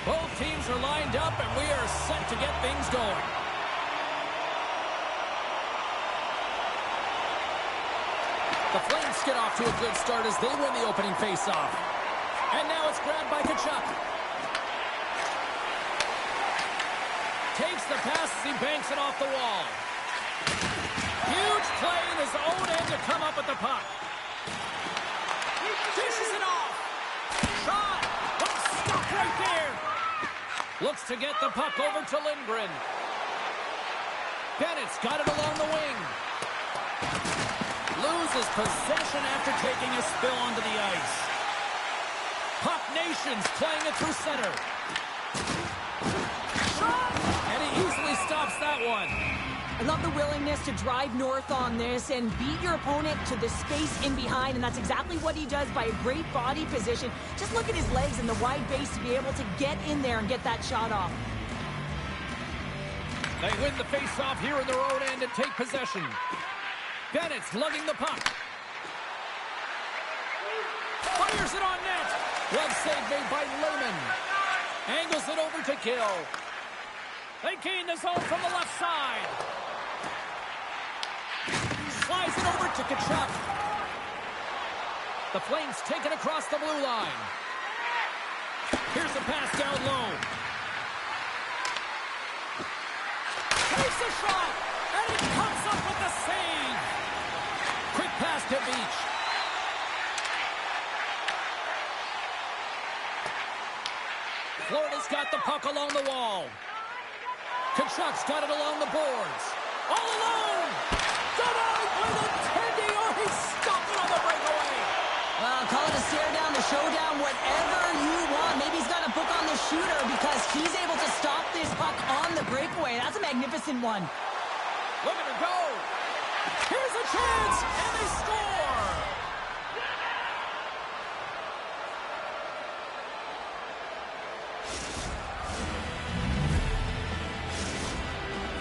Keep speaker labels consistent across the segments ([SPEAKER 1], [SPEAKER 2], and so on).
[SPEAKER 1] Both teams are lined up, and we are set to get things going. The Flames get off to a good start as they win the opening faceoff. And now it's grabbed by Tkachuk. Takes the pass as he banks it off the wall. Huge play in his own end to come up with the puck. Dishes it off. Shot. Oh, stop right there. Looks to get the puck over to Lindgren. Bennett's got it along the wing. Loses possession after taking a spill onto the ice. Puck Nations playing it through center. Shot! And he easily stops that one.
[SPEAKER 2] I love the willingness to drive north on this and beat your opponent to the space in behind, and that's exactly what he does by a great body position. Just look at his legs and the wide base to be able to get in there and get that shot off.
[SPEAKER 1] They win the face-off here in their own end and take possession. Bennett's lugging the puck. Fires it on net. One save made by Lehman. Angles it over to Gill. They gain the zone from the left side. Slides it over to Tkachuk. The Flames take it across the blue line. Here's a pass down low. Takes a shot, and he comes up with the save. Quick pass to Beach. Florida's got the puck along the wall. Tkachuk's got it along the boards. All alone! Denied by the Teddy! Oh, he stopped it on the breakaway!
[SPEAKER 2] Well, call it a stare down, a showdown, whatever you want. Maybe he's got a book on the shooter because he's able to stop this puck on the breakaway. That's a magnificent one.
[SPEAKER 1] Look at her go! Here's a chance, and they score!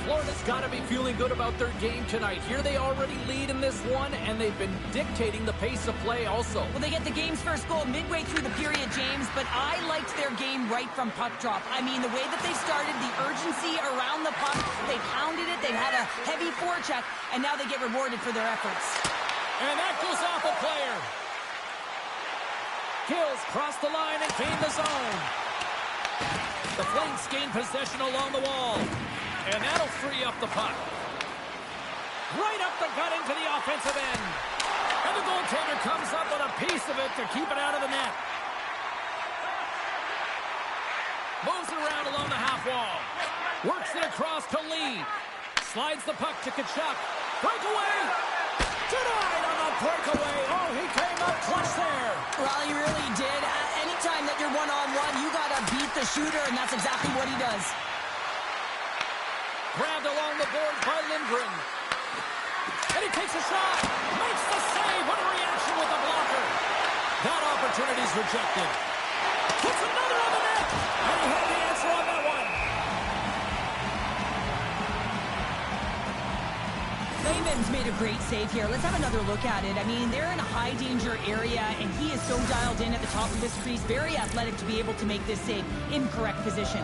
[SPEAKER 1] Florida's got to be feeling good about their game tonight. Here they already lead in this one, and they've been dictating the pace of play also.
[SPEAKER 2] Well, they get the game's first goal midway through the period, James, but I liked their game right from puck drop. I mean, the way that they started, the urgency around the puck, they pounded it, they had a heavy forecheck, and now they get rewarded for their efforts.
[SPEAKER 1] And that goes off a player. Kills cross the line and gain the zone. The Flames gain possession along the wall. And that'll free up the puck. Right up the gut into the offensive end. And the goaltender comes up with a piece of it to keep it out of the net. Moves it around along the half wall. Works it across to Lee. Slides the puck to Tkachuk. Breakaway! Denied on the breakaway. Oh, he came up clutch there.
[SPEAKER 2] Well, he really did. Anytime that you're one-on-one, you got to beat the shooter, and that's exactly what he does.
[SPEAKER 1] Grabbed along the boards by Lindgren. And he takes a shot. Makes the save. What a reaction with the blocker. That opportunity's rejected. Puts another on the net. And he had the answer on that one.
[SPEAKER 2] Lehman's made a great save here. Let's have another look at it. I mean, they're in a high-danger area, and he is so dialed in at the top of his crease. Very athletic to be able to make this save in correct position.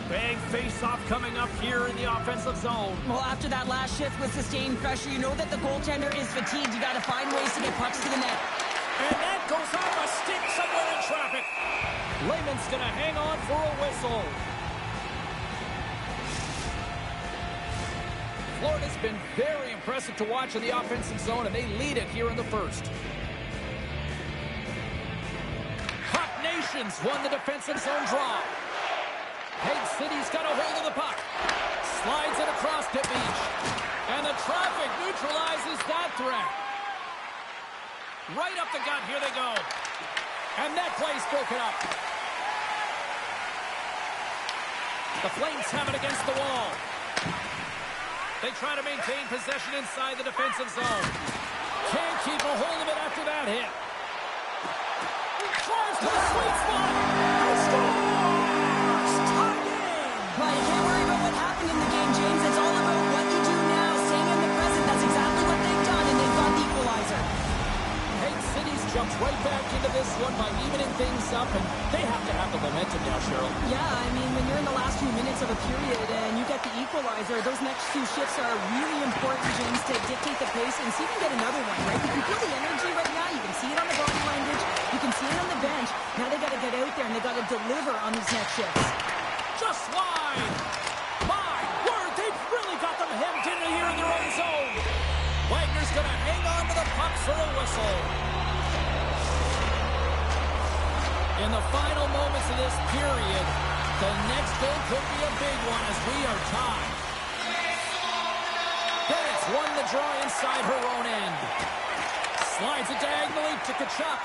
[SPEAKER 1] Big face-off coming up here in the offensive zone.
[SPEAKER 2] Well, after that last shift with sustained pressure, you know that the goaltender is fatigued. You got to find ways to get pucks to the net.
[SPEAKER 1] And that goes off a stick somewhere in traffic. Lehman's going to hang on for a whistle. Florida's been very impressive to watch in the offensive zone, and they lead it here in the first. Puck Nations won the defensive zone draw. Hague City's got a hold of the puck. Slides it across to Beach. And the traffic neutralizes that threat. Right up the gut, here they go. And that play's broken up. The Flames have it against the wall. They try to maintain possession inside the defensive zone. Can't keep a hold of it after that hit. Drives to the sweet spot. And scores!
[SPEAKER 2] Well, you can't worry about what happened in the game, James. It's all about what you do now, staying in the present. That's exactly what they've done, and they've got the equalizer.
[SPEAKER 1] Hague City's jumped right back into this one by evening things up, and they have to have the momentum now, Cheryl.
[SPEAKER 2] Yeah, I mean, when you're in the last few minutes of a period and you get the equalizer, those next few shifts are really important, James, to dictate the pace and see if you can get another one, right? You can feel the energy right now. You can see it on the body language. You can see it on the bench. Now they got to get out there and they got to deliver on these next shifts.
[SPEAKER 1] Just wide. My word, they've really got them hemmed in here in their own zone. Wagner's going to hang on to the puck for a whistle. In the final moments of this period, the next goal could be a big one as we are tied. Bennett's won the draw inside her own end. Slides it diagonally to Tkachuk.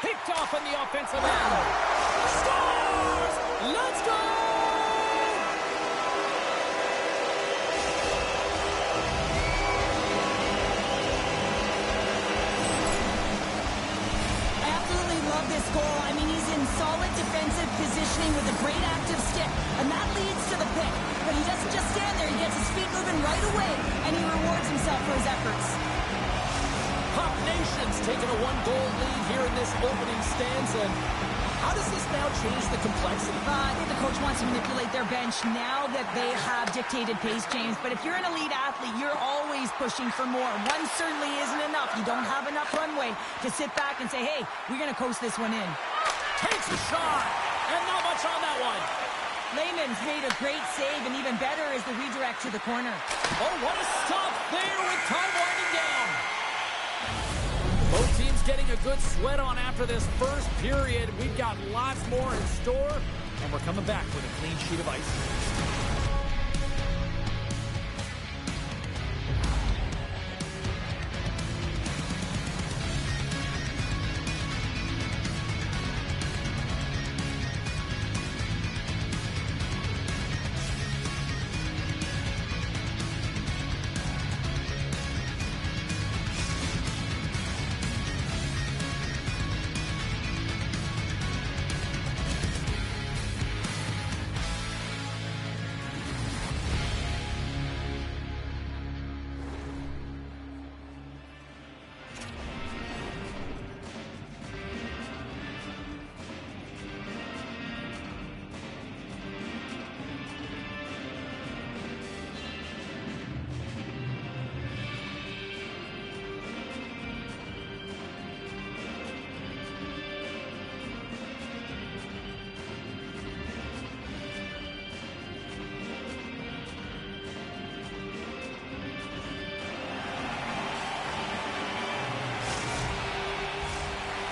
[SPEAKER 1] Picked off on the offensive end. Scores! Let's go!
[SPEAKER 2] This goal. I mean, he's in solid defensive positioning with a great active stick, and that leads to the pick. But he doesn't just stand there. He gets his feet moving right away, and he rewards himself for his efforts.
[SPEAKER 1] Puck Nation's taking a one-goal lead here in this opening stanza. How does this now change the complexity?
[SPEAKER 2] I think the coach wants to manipulate their bench now that they have dictated pace, James. But if you're an elite athlete, you're always pushing for more. One certainly isn't enough. You don't have enough runway to sit back and say, hey, we're going to coast this one in.
[SPEAKER 1] Takes a shot, and not much on that one.
[SPEAKER 2] Lehman's made a great save, and even better is the redirect to the corner.
[SPEAKER 1] Oh, what a stop there with time winding down. Both teams getting a good sweat on after this first period. We've got lots more in store, and we're coming back with a clean sheet of ice.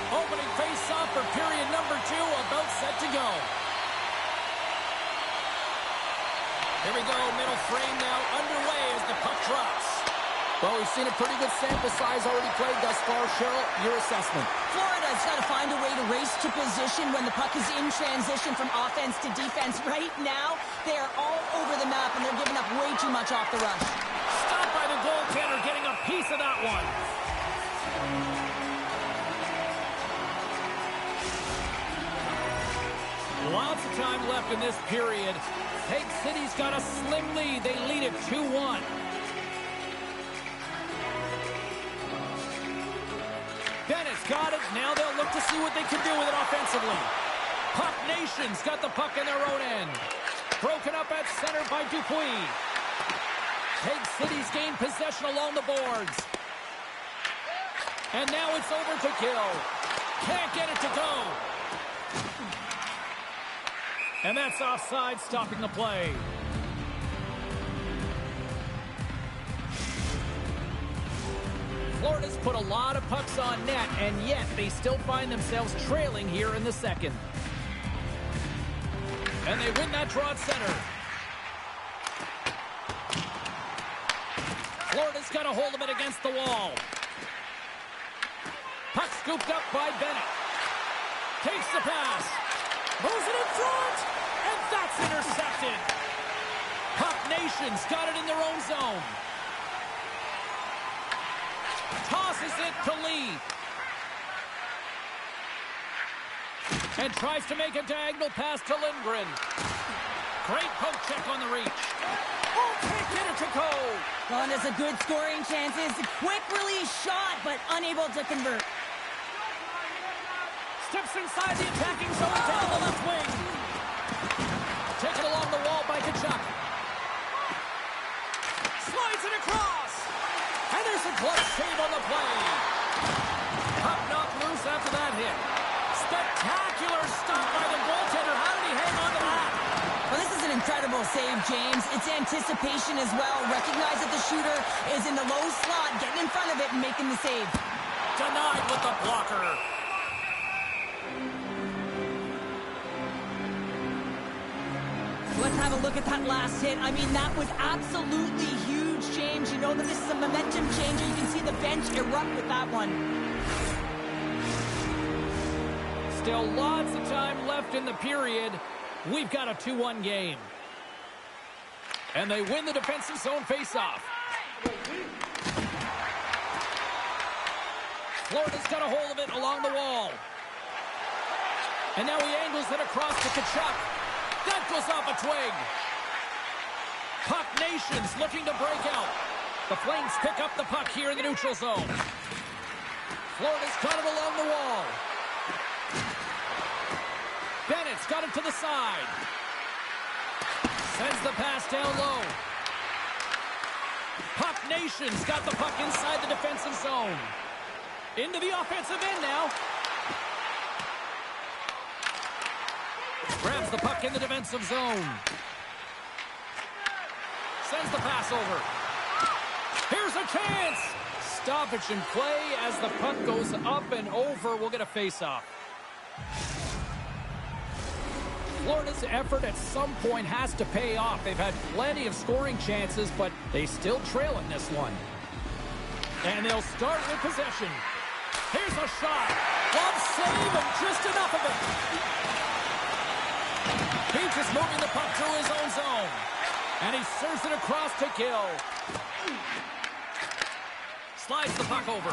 [SPEAKER 1] Opening face-off for period number 2, about set to go. Here we go, middle frame now underway as the puck drops. Well, we've seen a pretty good sample size already played thus far. Cheryl, your assessment.
[SPEAKER 2] Florida's got to find a way to race to position when the puck is in transition from offense to defense. Right now, they are all over the map, and they're giving up way too much off the rush.
[SPEAKER 1] Stopped by the goaltender, getting a piece of that one. Lots of time left in this period. Peg City's got a slim lead. They lead it 2-1. Bennett's got it. Now they'll look to see what they can do with it offensively. Puck Nation's got the puck in their own end. Broken up at center by Dupuis. Peg City's gained possession along the boards. And now it's over to Gill. Can't get it to go. And that's offside, stopping the play. Florida's put a lot of pucks on net, and yet they still find themselves trailing here in the second. And they win that draw at center. Florida's got a hold of it against the wall. Puck scooped up by Bennett. Takes the pass. Moves it in front. And that's intercepted. Puck Nation's got it in their own zone. Tosses it to Lee. And tries to make a diagonal pass to Lindgren. Great poke check on the reach. Oh, can't get it to go.
[SPEAKER 2] Well, and there's a good scoring chances. Quick release shot, but unable to convert.
[SPEAKER 1] Steps inside the attacking zone down the left wing. Taken along the wall by Kachuk. Slides it across. And there's a clutch save on the play. Puck knocked loose after that hit. Spectacular stop by the goaltender. How did he hang on to that?
[SPEAKER 2] Well, this is an incredible save, James. It's anticipation as well. Recognize that the shooter is in the low slot, getting in front of it and making the save.
[SPEAKER 1] Denied with the blocker.
[SPEAKER 2] Let's have a look at that last hit. I mean, that was absolutely huge, James. You know that this is a momentum changer. You can see the bench erupt with that one.
[SPEAKER 1] Still lots of time left in the period. We've got a 2-1 game. And they win the defensive zone faceoff. Florida's got a hold of it along the wall. And now he angles it across to Kachuk. That goes off a twig. Puck Nations looking to break out. The Flames pick up the puck here in the neutral zone. Florida's got it along the wall. Bennett's got it to the side. Sends the pass down low. Puck Nations got the puck inside the defensive zone. Into the offensive end now. Grabs the puck in the defensive zone. Sends the pass over. Here's a chance. Stoppage in play as the puck goes up and over. We'll get a face-off. Florida's effort at some point has to pay off. They've had plenty of scoring chances, but they still trail in this one. And they'll start with possession. Here's a shot. Glove save and just enough of it. He's just moving the puck through his own zone. And he serves it across to Gill. Slides the puck over.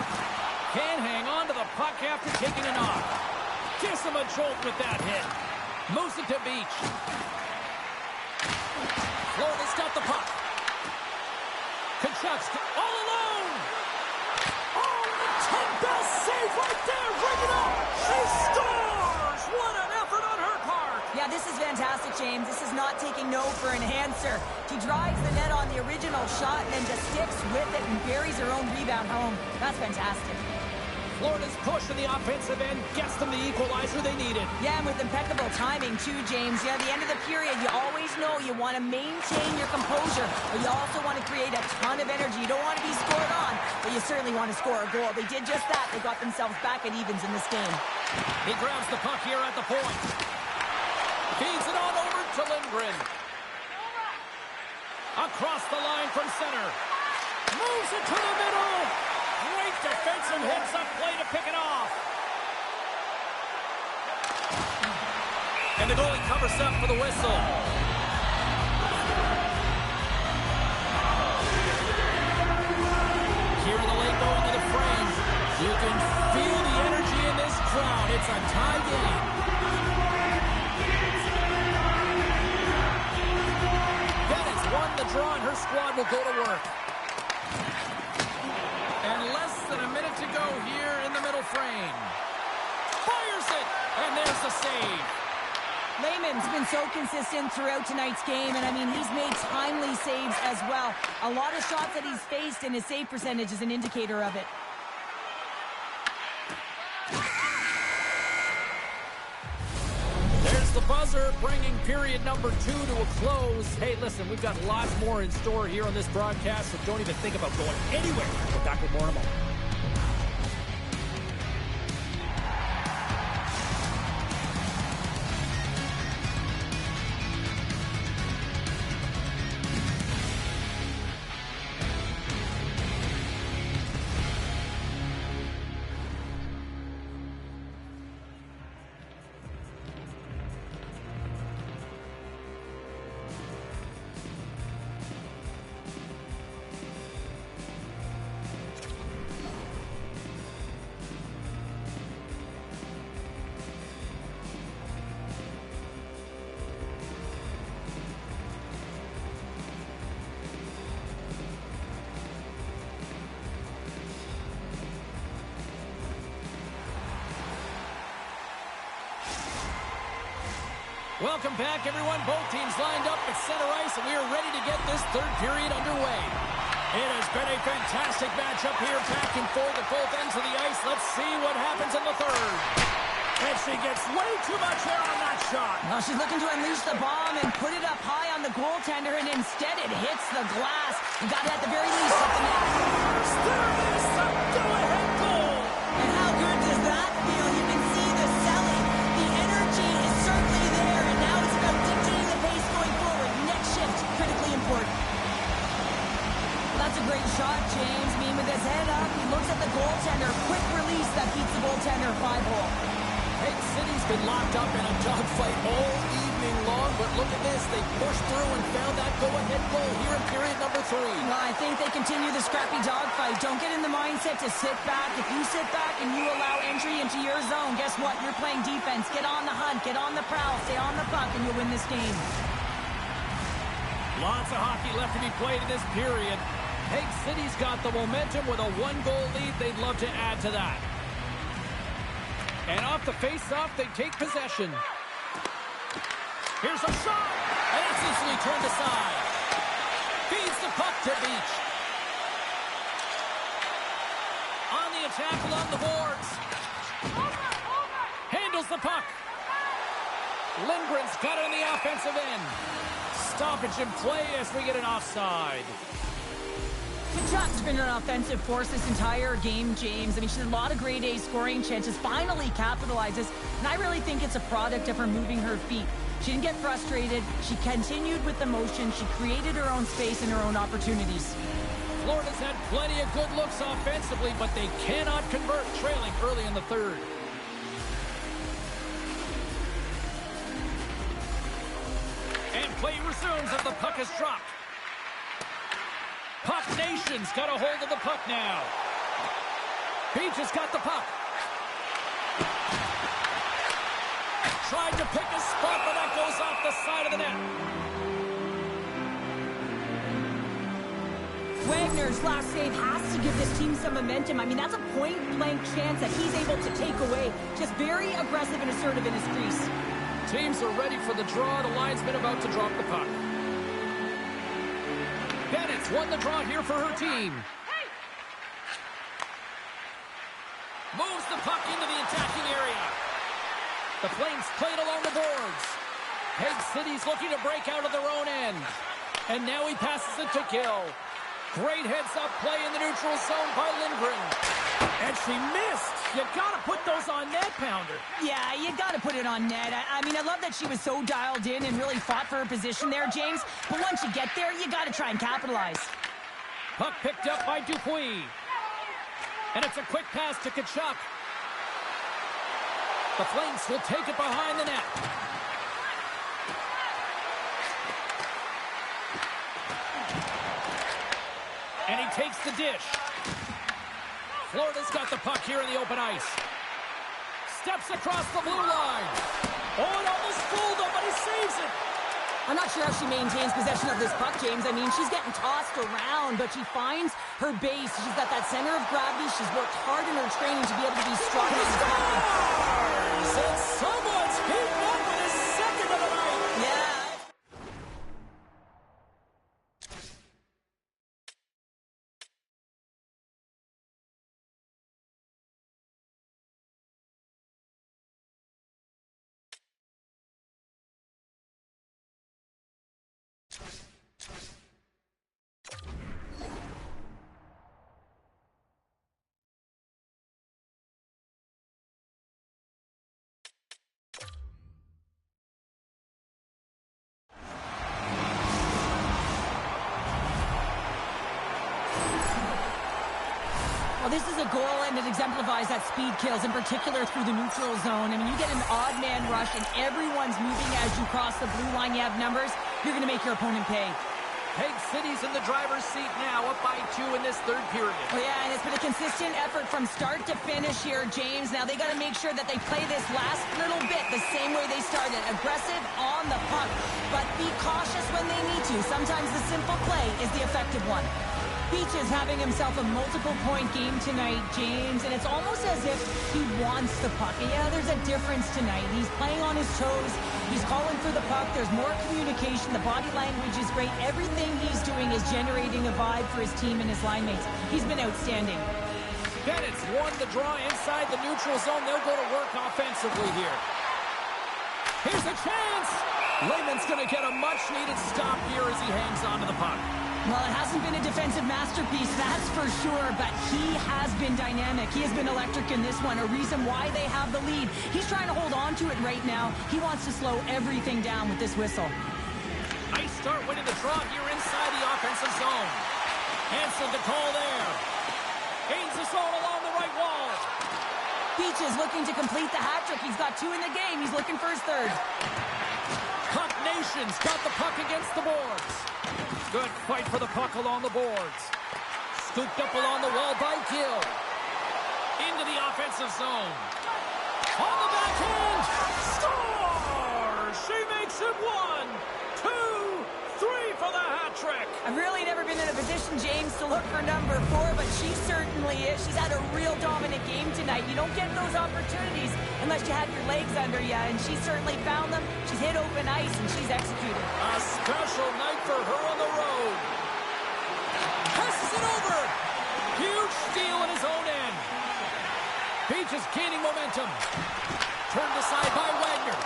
[SPEAKER 1] Can't hang on to the puck after taking a knock. Gives him a jolt with that hit. Moves it to Beach. Florida's got the puck. Kachuk's all alone. Oh, the 10-bell save right there. Ring it up. She scores. What an effort on her part.
[SPEAKER 2] Yeah, this is fantastic, James. This is not taking no for an answer. She drives the net on the original shot and then just sticks with it and buries her own rebound home. That's fantastic.
[SPEAKER 1] Florida's push in the offensive end gets them the equalizer they needed.
[SPEAKER 2] Yeah, and with impeccable timing, too, James. Yeah, at the end of the period, you always know you want to maintain your composure, but you also want to create a ton of energy. You don't want to be scored on, but you certainly want to score a goal. They did just that. They got themselves back at evens in this game.
[SPEAKER 1] He grabs the puck here at the point. Feeds it on over to Lindgren. Across the line from center. Moves it to the middle. Great defensive hits up play to pick it off. And the goalie covers up for the whistle. Here in the late going to the frame. You can feel the energy in this crowd. It's a tie game. Bennett's won the draw and her squad will go to work. And less than a minute to go here in the middle frame. Fires it, and there's the save.
[SPEAKER 2] Lehman's been so consistent throughout tonight's game, and I mean, he's made timely saves as well. A lot of shots that he's faced, and his save percentage is an indicator of it.
[SPEAKER 1] There's the buzzer, bringing period number 2 to a close. Hey, listen, we've got lots more in store here on this broadcast, so don't even think about going anywhere. We'll be back with more in a moment. Welcome back, everyone. Both teams lined up at center ice, and we are ready to get this third period underway. It has been a fantastic matchup here, back and forth at both ends of the ice. Let's see what happens in the third. And she gets way too much air on that shot.
[SPEAKER 2] Well, she's looking to unleash the bomb and put it up high on the goaltender, and instead it hits the glass. You got it at the very least at the net.
[SPEAKER 1] There it is, a go-ahead goal.
[SPEAKER 2] And how good does that feel? You can see the selling. The energy is certainly there, and now it's about dictating the pace going forward. Next shift, critically important. Well, that's a great shot, James. I mean, with his head up, he looks at the goaltender. Quick release that beats the goaltender 5-hole.
[SPEAKER 1] Hague City's been locked up in a dogfight all evening long, but look at this. They pushed through and found that go-ahead goal here in period number 3.
[SPEAKER 2] Well, I think they continue the scrappy dogfight. Don't get in the mindset to sit back. If you sit back and you allow entry into your zone, guess what? You're playing defense. Get on the hunt. Get on the prowl. Stay on the puck, and you'll win this game.
[SPEAKER 1] Lots of hockey left to be played in this period. Hague City's got the momentum with a 1-goal lead. They'd love to add to that. And off the face-off, they take possession. Here's a shot, and it's easily turned aside. Feeds the puck to Beach. On the attack along the boards. Handles the puck. Lindgren's got it on the offensive end. Stoppage in play as we get an offside.
[SPEAKER 2] Kachuk's been an offensive force this entire game, James. I mean, she's had a lot of grade A scoring chances, finally capitalizes, and I really think it's a product of her moving her feet. She didn't get frustrated. She continued with the motion. She created her own space and her own opportunities.
[SPEAKER 1] Florida's had plenty of good looks offensively, but they cannot convert, trailing early in the third. And play resumes as the puck is dropped. Puck Nation's got a hold of the puck now. Beach has got the puck. Tried to pick a spot, but that goes off the side of the net.
[SPEAKER 2] Wagner's last save has to give this team some momentum. I mean, that's a point-blank chance that he's able to take away. Just very aggressive and assertive in his crease.
[SPEAKER 1] Teams are ready for the draw. The linesman about to drop the puck. Bennett's won the draw here for her team. Moves the puck into the attacking area. The Flames play it along the boards. Hague City's looking to break out of their own end. And now he passes it to Gill. Great heads-up play in the neutral zone by Lindgren. And she missed. You gotta put those on net, Pounder.
[SPEAKER 2] Yeah, you gotta put it on net. I mean, I love that she was so dialed in and really fought for her position there, James. But once you get there, you gotta try and capitalize.
[SPEAKER 1] Puck picked up by Dupuis. And it's a quick pass to Kachuk. The Flames will take it behind the net. And he takes the dish. Florida's got the puck here in the open ice. Steps across the blue line. Oh, it almost fooled him, but he saves it.
[SPEAKER 2] I'm not sure how she maintains possession of this puck, James. I mean, she's getting tossed around, but she finds her base. She's got that center of gravity. She's worked hard in her training to be able to be strong on the top.
[SPEAKER 1] And someone's heating up with his second of the night.
[SPEAKER 2] Yeah. Well, this is a goal, and it exemplifies that speed kills, in particular through the neutral zone. I mean, you get an odd man rush, and everyone's moving as you cross the blue line. You have numbers. You're going to make your opponent pay.
[SPEAKER 1] Hague City's in the driver's seat now, up by 2 in this third period.
[SPEAKER 2] Oh, yeah, and it's been a consistent effort from start to finish here, James. Now they got to make sure that they play this last little bit the same way they started. Aggressive on the puck, but be cautious when they need to. Sometimes the simple play is the effective one. Beach is having himself a multiple-point game tonight, James, and it's almost as if he wants the puck. And yeah, there's a difference tonight. He's playing on his toes. He's calling for the puck. There's more communication. The body language is great. Everything he's doing is generating a vibe for his team and his line mates. He's been outstanding.
[SPEAKER 1] Bennett's won the draw inside the neutral zone. They'll go to work offensively here. Here's a chance. Lehman's going to get a much-needed stop here as he hangs on to the puck.
[SPEAKER 2] Well, it hasn't been a defensive masterpiece, that's for sure, but he has been dynamic. He has been electric in this one, a reason why they have the lead. He's trying to hold on to it right now. He wants to slow everything down with this whistle.
[SPEAKER 1] Nice start winning the draw here inside the offensive zone. Answered the call there. Gains the zone along the right wall.
[SPEAKER 2] Beach is looking to complete the hat trick. He's got 2 in the game. He's looking for his 3rd.
[SPEAKER 1] Puck Nation's got the puck against the boards. Good fight for the puck along the boards. Scooped up along the wall by Gill. Into the offensive zone. On the backhand. Scores! She makes it 1, 2, 3 for the hat trick.
[SPEAKER 2] I've really never been in a position, James, to look for number 4, but she certainly is. She's had a real dominant game tonight. You don't get those opportunities unless you have your legs under you, and she certainly found them. She's hit open ice, and she's executed.
[SPEAKER 1] A special night for her on the road. Passes it over. Huge steal in his own end. Beach is gaining momentum. Turned aside by Wagner.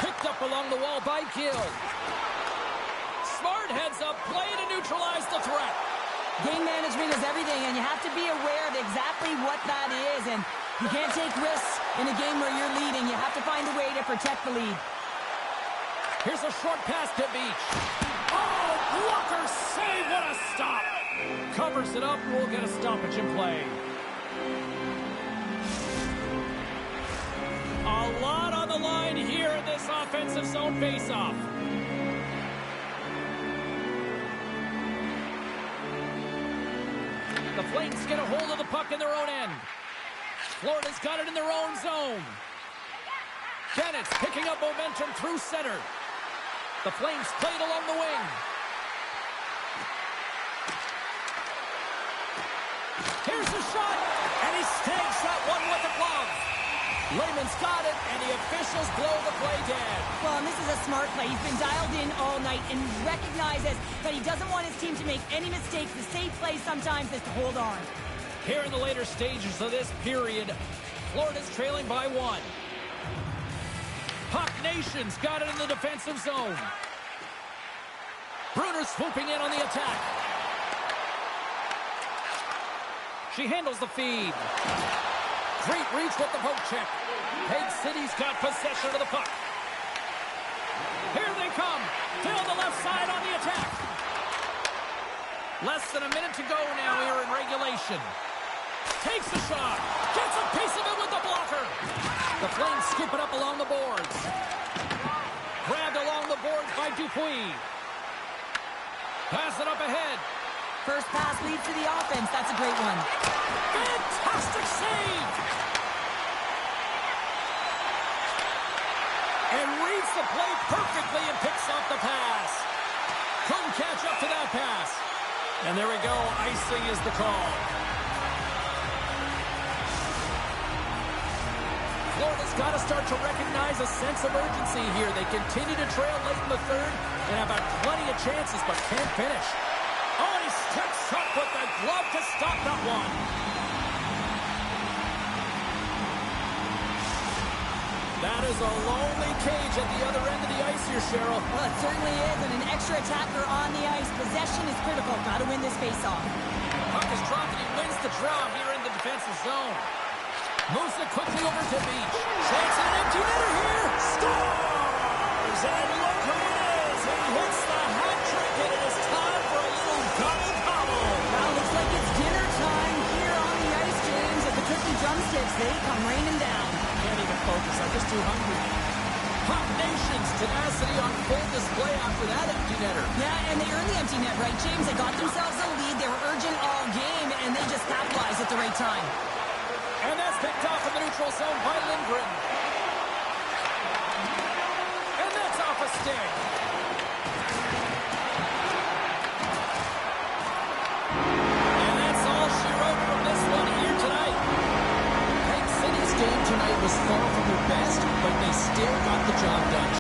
[SPEAKER 1] Picked up along the wall by Gill. Smart heads up play to neutralize the threat.
[SPEAKER 2] Game management is everything, and you have to be aware of exactly what that is, and you can't take risks in a game where you're leading. You have to find a way to protect the lead.
[SPEAKER 1] Here's a short pass to Beach. Oh, blocker save, what a stop. Covers it up, we'll get a stoppage in play. A lot on the line here in this offensive zone faceoff. The Flames get a hold of the puck in their own end. Florida's got it in their own zone. Bennett's picking up momentum through center. The Flames played along the wing. Here's the shot, and he snags that one with the glove. Lehman's got it, and the officials blow the play dead.
[SPEAKER 2] Well, and this is a smart play. He's been dialed in all night and recognizes that he doesn't want his team to make any mistakes. The safe play sometimes is to hold on.
[SPEAKER 1] Here in the later stages of this period, Florida's trailing by 1. Puck Nation's got it in the defensive zone. Bruner swooping in on the attack. She handles the feed. Great reach with the poke check. Peg City's got possession of the puck. Here they come. Down the left side on the attack. Less than a minute to go now here in regulation. Takes the shot. Gets a piece of it with the blocker. The Flames scoop it up along the boards. Grabbed along the boards by Dupuis. Pass it up ahead.
[SPEAKER 2] First pass leads to the offense. That's a great one.
[SPEAKER 1] Fantastic save. And reads the play perfectly and picks off the pass. Couldn't catch up to that pass. And there we go. Icing is the call. Florida's got to start to recognize a sense of urgency here. They continue to trail late in the third and have had plenty of chances, but can't finish. Oh, and he steps up with the glove to stop that one. That is a lonely cage at the other end of the ice here, Cheryl.
[SPEAKER 2] Well, it certainly is, and an extra attacker on the ice. Possession is critical. Got to win this faceoff.
[SPEAKER 1] Puck is dropped, and he wins the draw here in the defensive zone. Moves it quickly over to Beach. Chance at an empty netter here. Scores! And look who it is. He hits the hat trick, and it is time for a little gobble-gobble.
[SPEAKER 2] Now it looks like it's dinner time here on the ice, James. At the turkey drumsticks, they come raining down.
[SPEAKER 1] Can't even focus. I'm just too hungry. Puck Nation's tenacity on full display after that empty netter.
[SPEAKER 2] Yeah, and they earned the empty net, right, James? They got themselves a lead. They were urgent all game, and they just capitalized at the right time.
[SPEAKER 1] And that's picked off in the neutral zone by Lindgren. And that's off a stick. was far from their best, but they still got the job done.